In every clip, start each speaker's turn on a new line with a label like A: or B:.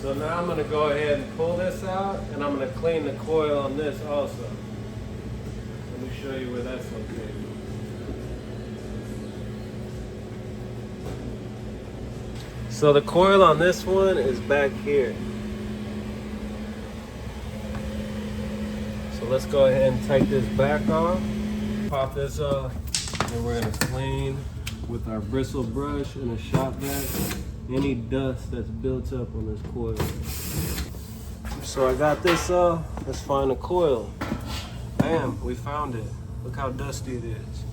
A: So now I'm gonna go ahead and pull this out, and I'm gonna clean the coil on this also. Let me show you where that's located. So the coil on this one is back here. So let's go ahead and take this back off. Pop this off, and we're gonna clean with our bristle brush and a shop vac any dust that's built up on this coil. So I got this off. Let's find the coil. Bam, we found it. Look how dusty it is.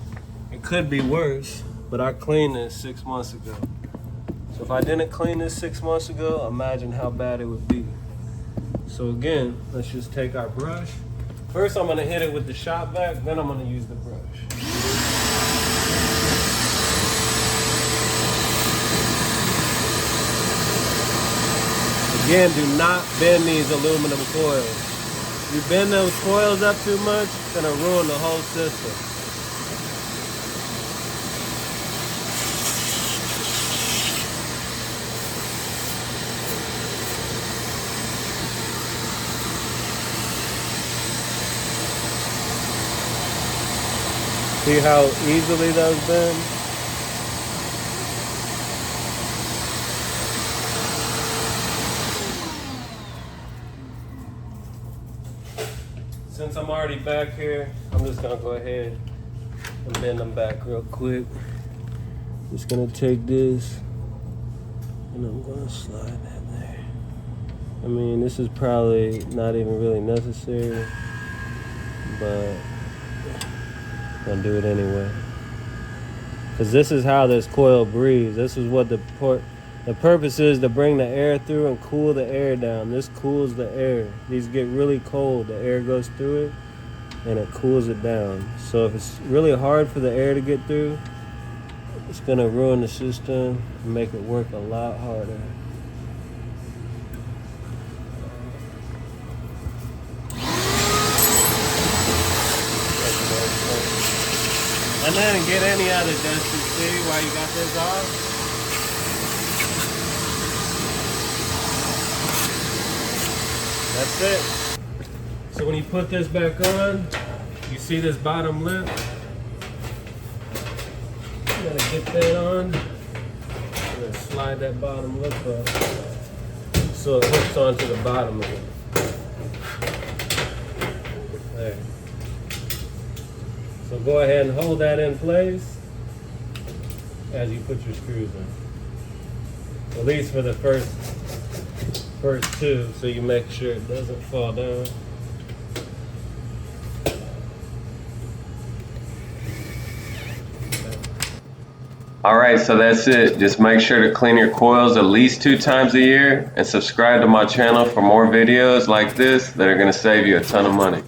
A: It could be worse, but I cleaned this 6 months ago. So if I didn't clean this 6 months ago, imagine how bad it would be. So again, let's just take our brush. First I'm gonna hit it with the shop vac, then I'm gonna use the brush. Again, do not bend these aluminum coils. If you bend those coils up too much, it's gonna ruin the whole system. See how easily those bend? Since I'm already back here, I'm just gonna go ahead and bend them back real quick. Just gonna take this and I'm gonna slide that there. I mean, this is probably not even really necessary, but I'm gonna do it anyway. Because this is how this coil breathes. This is what the purpose is, to bring the air through and cool the air down. This cools the air. These get really cold. The air goes through it and it cools it down. So if it's really hard for the air to get through, it's gonna ruin the system and make it work a lot harder. And then get any other dust you see while you got this off. That's it. So when you put this back on, you see this bottom lip. You gotta get that on. I'm gonna slide that bottom lip up so it hooks onto the bottom of it. There. So go ahead and hold that in place as you put your screws in. At least for the first two, so you make sure it doesn't fall down.
B: All right, so that's it. Just make sure to clean your coils at least 2 times a year and subscribe to my channel for more videos like this that are gonna save you a ton of money.